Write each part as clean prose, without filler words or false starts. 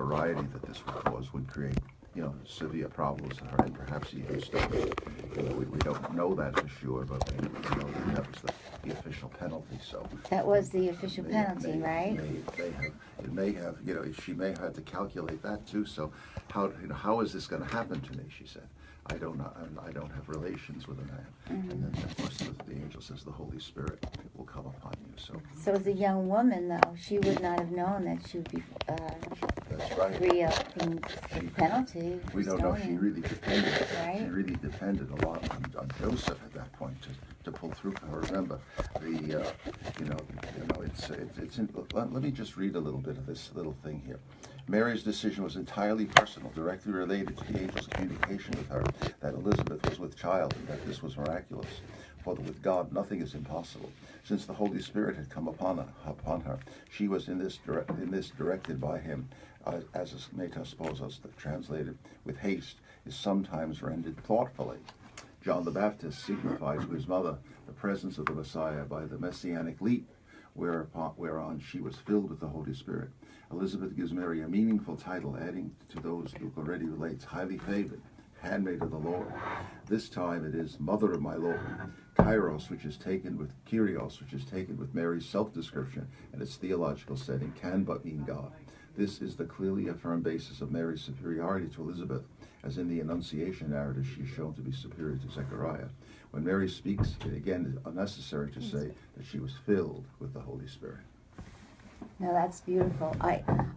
variety that this would cause would create, severe problems for her and perhaps even stroke. We don't know that for sure, but we know that was the official penalty. So that was the official penalty, right? She may have to calculate that too. So how is this going to happen to me? She said. I don't have relations with a man. Mm-hmm. And then, of course, the angel says the Holy Spirit will come upon you. So as a young woman, though, she would not have known that she would be that's right. free of the penalty. We don't know. She really depended. Right? She really depended a lot on Joseph at that point to pull through for her. Remember, let me just read a little bit of this little thing here. Mary's decision was entirely personal, directly related to the angel's communication with her that Elizabeth was with child and that this was miraculous. For with God nothing is impossible. Since the Holy Spirit had come upon her, she was in this directed by him, as is metasposos, translated with haste, is sometimes rendered thoughtfully. John the Baptist signified to his mother the presence of the Messiah by the messianic leap, whereon she was filled with the Holy Spirit. Elizabeth gives Mary a meaningful title, adding to those Luke already relates, highly favored, handmaid of the Lord. This time it is mother of my Lord. Kyrios, which is taken with Mary's self-description and its theological setting, can but mean God. This is the clearly affirmed basis of Mary's superiority to Elizabeth, as in the Annunciation narrative she is shown to be superior to Zechariah. When Mary speaks, it again is unnecessary to say that she was filled with the Holy Spirit. Now that's beautiful.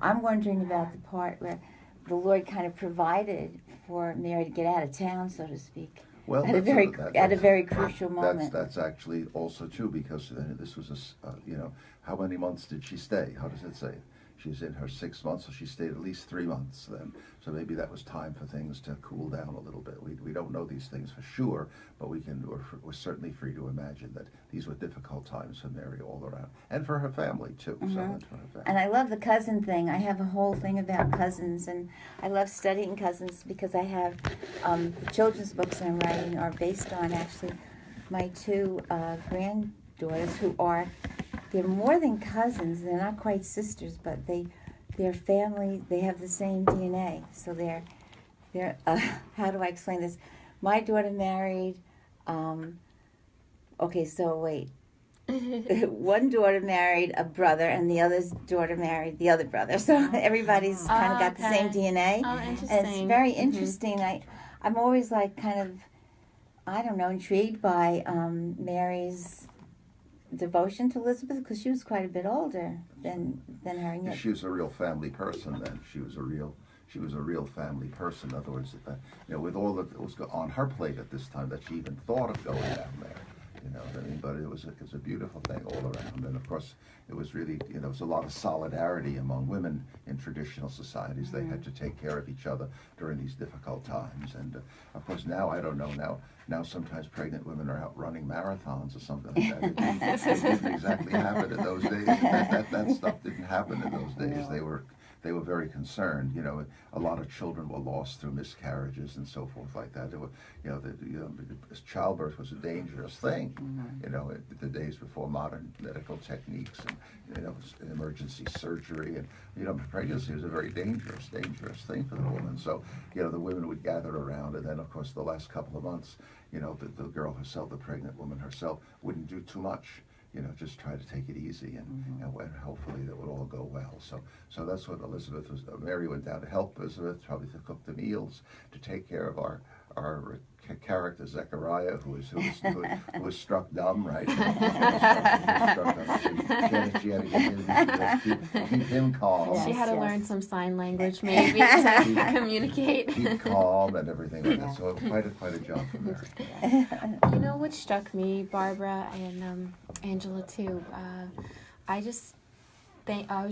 I'm wondering about the part where the Lord kind of provided for Mary to get out of town, so to speak. Well, at a very crucial moment. That's actually also true, because this was how many months did she stay? How does it say? She's in her 6 months, so she stayed at least 3 months then. So maybe that was time for things to cool down a little bit. We don't know these things for sure, but we're certainly free to imagine that these were difficult times for Mary all around, and for her family too. Mm-hmm. So that's for her family. And I love the cousin thing. I have a whole thing about cousins, and I love studying cousins because I have children's books I'm writing are based on actually my 2 granddaughters who are. They're more than cousins. They're not quite sisters, but they're family. They have the same DNA. So they're how do I explain this? My daughter married. Okay, so wait. One daughter married a brother, and the other's daughter married the other brother. So everybody's kind of got the same DNA. Oh, interesting. And it's very interesting. I'm always kind of, I don't know, intrigued by Mary's devotion to Elizabeth, because she was quite a bit older than her. And yet she was a real family person then. She was a real family person. In other words, with all that was on her plate at this time, that she even thought of going down there. You know what I mean? But it was a beautiful thing all around. And of course, it was really, there was a lot of solidarity among women in traditional societies. They had to take care of each other during these difficult times. And of course, now, I don't know, now sometimes pregnant women are out running marathons or something like that. It didn't exactly happen in those days. That stuff didn't happen in those days. They were very concerned. A lot of children were lost through miscarriages and so forth like that. Childbirth was a dangerous thing. The days before modern medical techniques and emergency surgery, and pregnancy was a very dangerous thing for the woman. So the women would gather around, and then of course the last couple of months, the girl herself, the pregnant woman herself, wouldn't do too much. Just try to take it easy, and hopefully that would all go well. So that's what Elizabeth was. Mary went down to help Elizabeth, probably to cook the meals, to take care of our character Zechariah, who was struck dumb, right? She had to keep him calm. She had to learn some sign language, maybe, to communicate. Keep calm and everything like that. So quite a job for Mary. You know what struck me, Barbara and Angela too? I was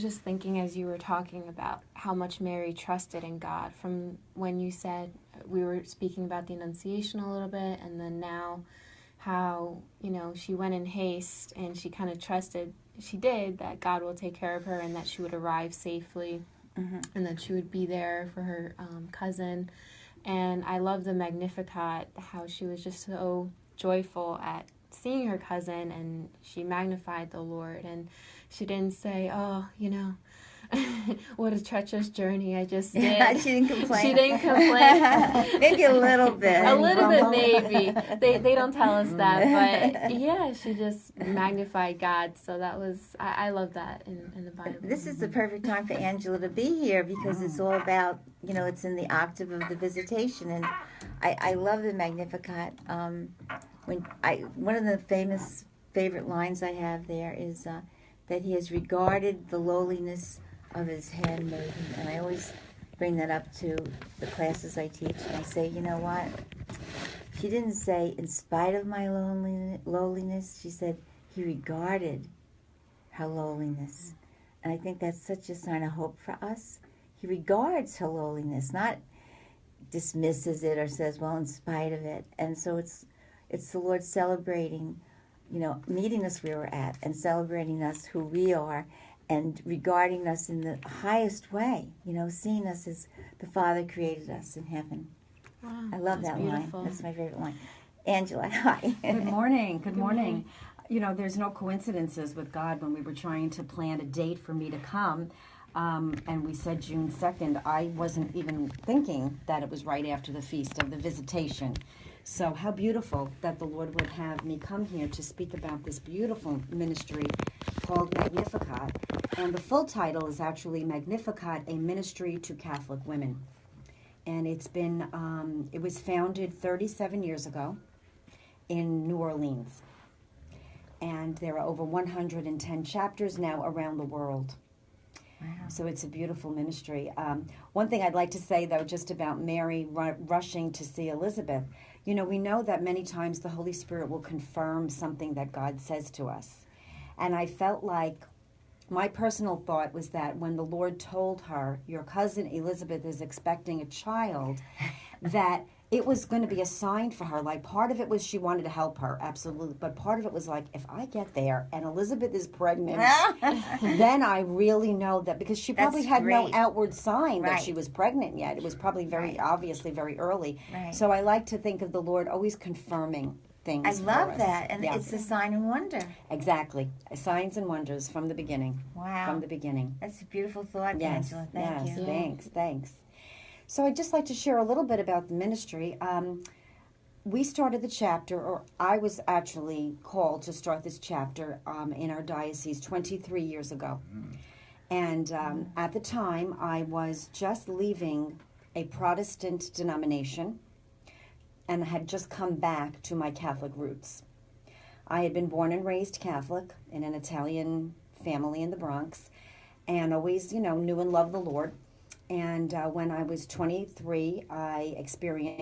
just thinking as you were talking about how much Mary trusted in God. From when you said we were speaking about the Annunciation a little bit, and then now how she went in haste and she kind of trusted. She did that God will take care of her and that she would arrive safely, and that she would be there for her cousin. And I love the Magnificat, how she was just so joyful at seeing her cousin, and she magnified the Lord, and she didn't say, What a treacherous journey I just did. Yeah, she didn't complain. She didn't complain. Maybe a little bit. A little bit, maybe. They don't tell us that, but yeah, she just magnified God. So that was, I love that in the Bible. This is the perfect time for Angela to be here because it's all about, it's in the octave of the visitation, and I love the Magnificat. One of the favorite lines I have there is that he has regarded the lowliness of his handmaiden, and I always bring that up to the classes I teach, and I say, you know what? She didn't say, in spite of my lowliness, she said, he regarded her lowliness. And I think that's such a sign of hope for us. He regards her lowliness, not dismisses it or says, well, in spite of it. And so it's the Lord celebrating, meeting us where we're at and celebrating us who we are and regarding us in the highest way, seeing us as the Father created us in heaven. Wow, I love that beautiful. line. That's my favorite line. Angela, hi. Good morning. Good morning. There's no coincidences with God. When we were trying to plan a date for me to come, and we said June 2nd, I wasn't even thinking that it was right after the Feast of the Visitation. So how beautiful that the Lord would have me come here to speak about this beautiful ministry called Magnificat. And the full title is actually Magnificat, a Ministry to Catholic Women. And it's been, it was founded 37 years ago in New Orleans. And there are over 110 chapters now around the world. Wow. So it's a beautiful ministry. One thing I'd like to say, though, just about Mary rushing to see Elizabeth. We know that many times the Holy Spirit will confirm something that God says to us. And I felt like my personal thought was that when the Lord told her, your cousin Elizabeth is expecting a child, that it was going to be a sign for her. Like, part of it was she wanted to help her, absolutely. But part of it was like, if I get there and Elizabeth is pregnant, then I really know that, because she probably had no outward sign that she was pregnant yet. It was probably obviously very early. Right. So I like to think of the Lord always confirming things I for love us. that, and Yeah. it's a sign and wonder. Exactly. Signs and wonders from the beginning. Wow. From the beginning. That's a beautiful thought, Yes, Angela. Thank yes, you. thanks. So I'd just like to share a little bit about the ministry. We started the chapter, or I was actually called to start this chapter in our diocese 23 years ago. And at the time, I was just leaving a Protestant denomination and had just come back to my Catholic roots. I had been born and raised Catholic in an Italian family in the Bronx, and always, knew and loved the Lord. And when I was 23, I experienced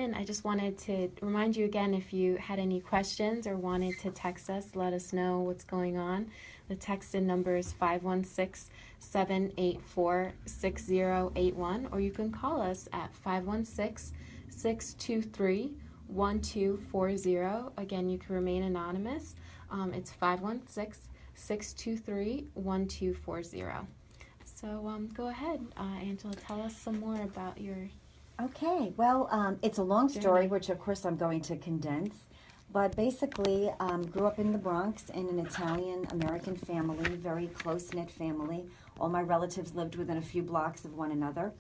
And I just wanted to remind you again, if you had any questions or wanted to text us, let us know what's going on. The text-in number is 516-784-6081, or you can call us at 516-623-1240. Again, you can remain anonymous. It's 516-623-1240. So go ahead, Angela, tell us some more about your... Okay, well, it's a long story, which of course I'm going to condense. But basically, grew up in the Bronx in an Italian-American family, very close-knit family. All my relatives lived within a few blocks of one another.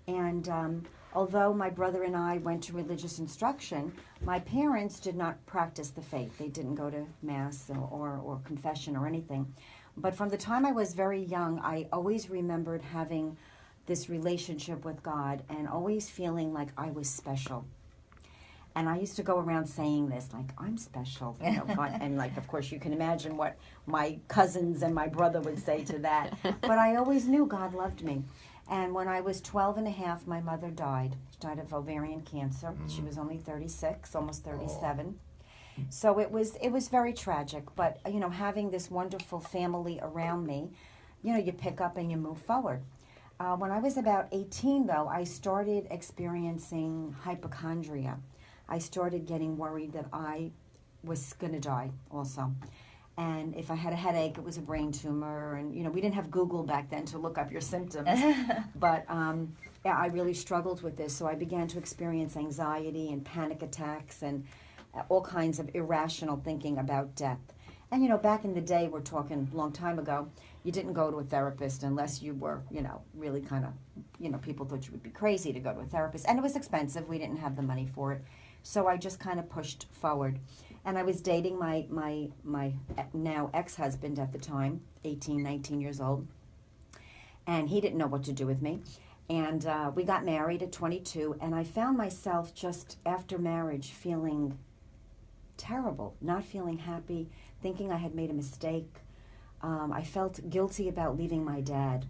And although my brother and I went to religious instruction, my parents did not practice the faith. They didn't go to Mass or confession or anything. But from the time I was very young, I always remembered having this relationship with God and always feeling like I was special. And I used to go around saying this, like, I'm special. You know, God, and, like, of course, you can imagine what my cousins and my brother would say to that. But I always knew God loved me. And when I was 12 and a half, my mother died. She died of ovarian cancer. She was only 36, almost 37. So it was very tragic. But, you know, having this wonderful family around me, you know, you pick up and you move forward. When I was about 18, though, I started experiencing hypochondria. I started getting worried that I was going to die also. And if I had a headache, it was a brain tumor. And, you know, we didn't have Google back then to look up your symptoms. But, yeah, I really struggled with this. So I began to experience anxiety and panic attacks and all kinds of irrational thinking about death. And, you know, back in the day, we're talking a long time ago, you didn't go to a therapist unless you were, you know, really kind of, you know, people thought you would be crazy to go to a therapist. And it was expensive. We didn't have the money for it. So I just kind of pushed forward. And I was dating my now ex-husband at the time, 18, 19 years old. And he didn't know what to do with me. And we got married at 22. And I found myself just after marriage feeling terrible, not feeling happy, thinking I had made a mistake. I felt guilty about leaving my dad.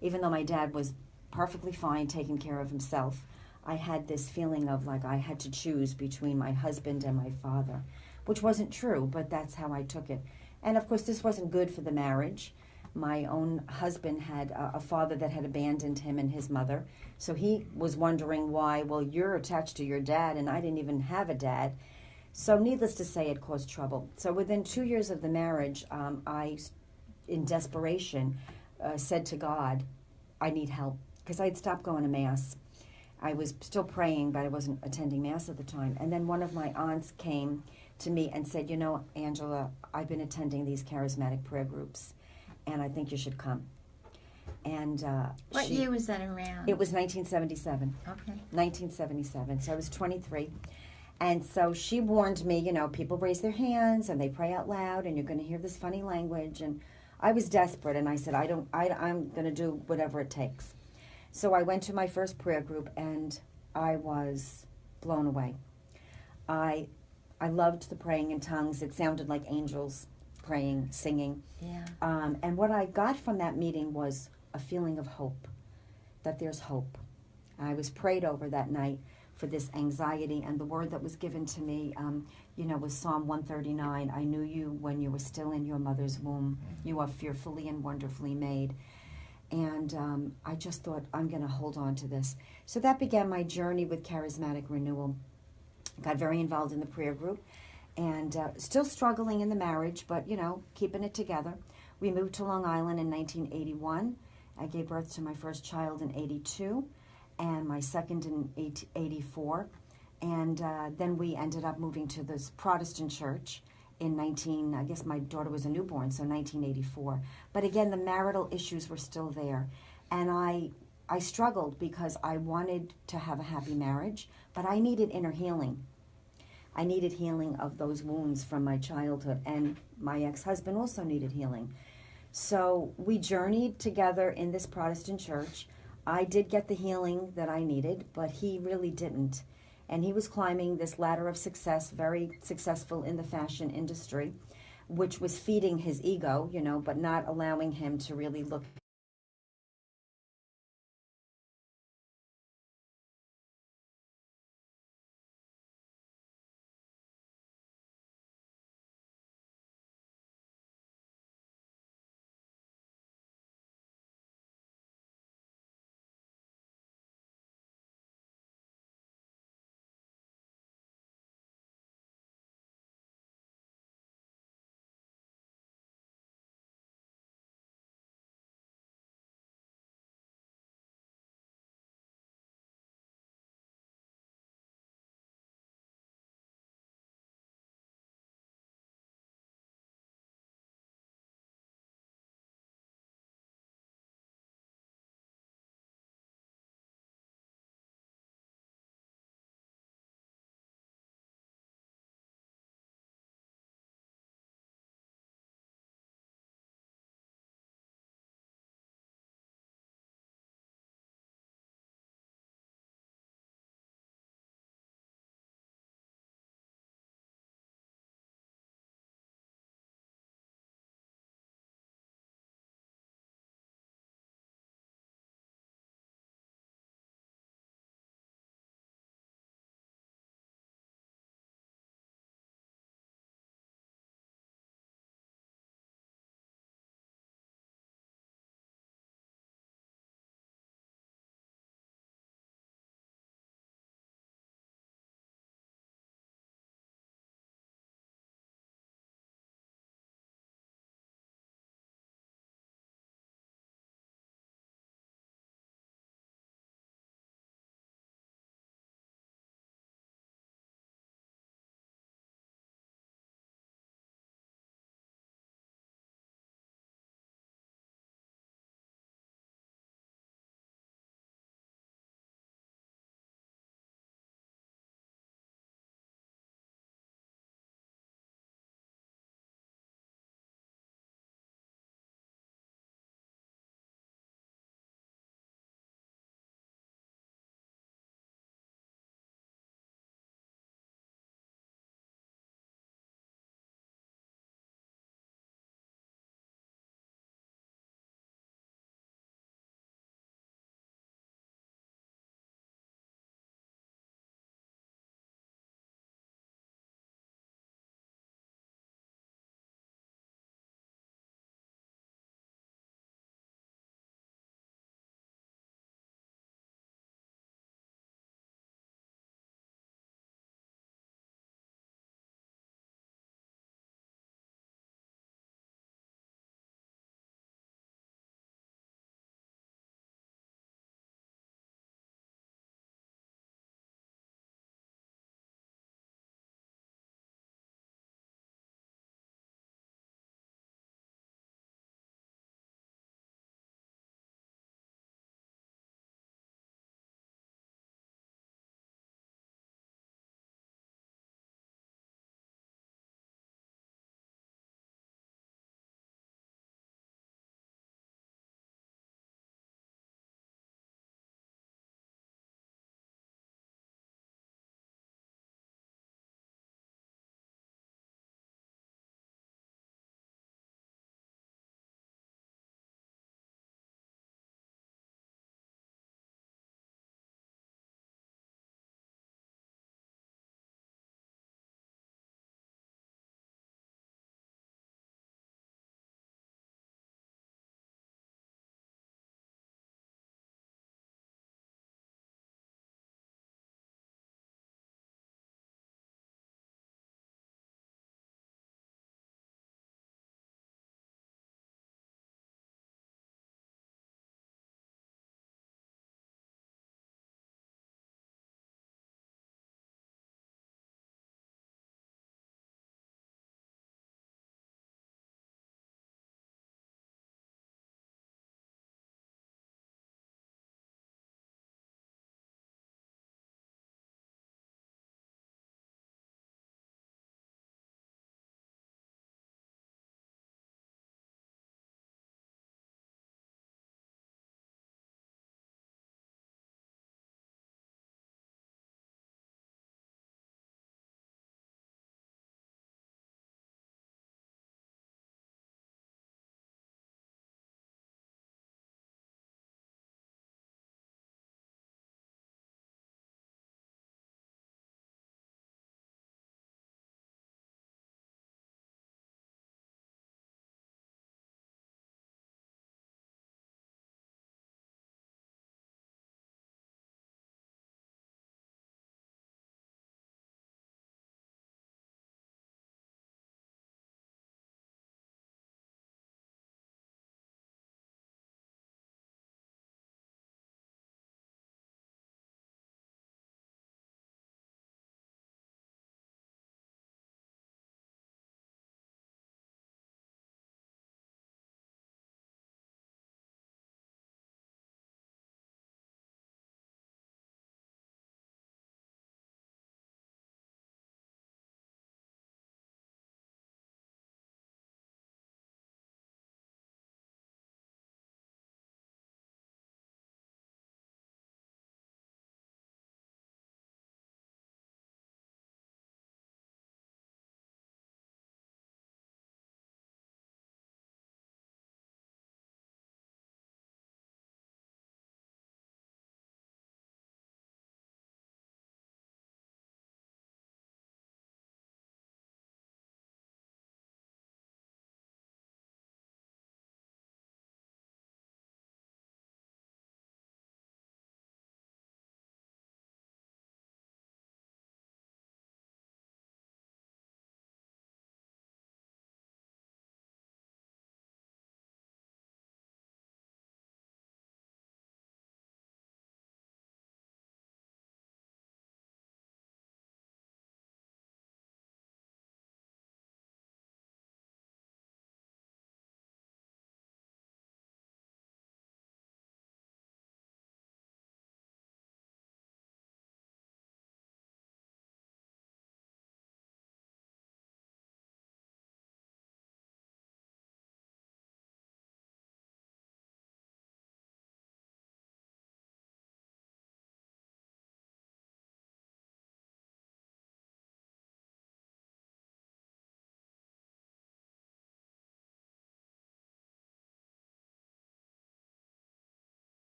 Even though my dad was perfectly fine taking care of himself, I had this feeling of like I had to choose between my husband and my father, which wasn't true, but that's how I took it. And of course, this wasn't good for the marriage. My own husband had a father that had abandoned him and his mother, so he was wondering why, well, you're attached to your dad, and I didn't even have a dad. So needless to say, it caused trouble. So within 2 years of the marriage, I, in desperation, said to God, I need help, because I had stopped going to Mass. I was still praying, but I wasn't attending Mass at the time. And then one of my aunts came to me and said, you know, Angela, I've been attending these charismatic prayer groups, and I think you should come. And What year was that around? It was 1977. Okay. 1977. So I was 23. And so she warned me, you know, people raise their hands and they pray out loud and you're going to hear this funny language. And I was desperate, and I said, I'm going to do whatever it takes. So I went to my first prayer group, and I was blown away. I loved the praying in tongues. It sounded like angels praying, singing. Yeah. And what I got from that meeting was a feeling of hope, that there's hope. I was prayed over that night for this anxiety, and the word that was given to me, you know, was Psalm 139. I knew you when you were still in your mother's womb. You are fearfully and wonderfully made. And I just thought, I'm going to hold on to this. So that began my journey with Charismatic Renewal. Got very involved in the prayer group, and still struggling in the marriage, but, you know, keeping it together. We moved to Long Island in 1981. I gave birth to my first child in 82, and my second in 84. And then we ended up moving to this Protestant church in I guess my daughter was a newborn, so 1984. But again, the marital issues were still there. And I struggled because I wanted to have a happy marriage, but I needed inner healing. I needed healing of those wounds from my childhood, and my ex-husband also needed healing. So we journeyed together in this Protestant church. I did get the healing that I needed, but he really didn't. And he was climbing this ladder of success, very successful in the fashion industry, which was feeding his ego, you know, but not allowing him to really look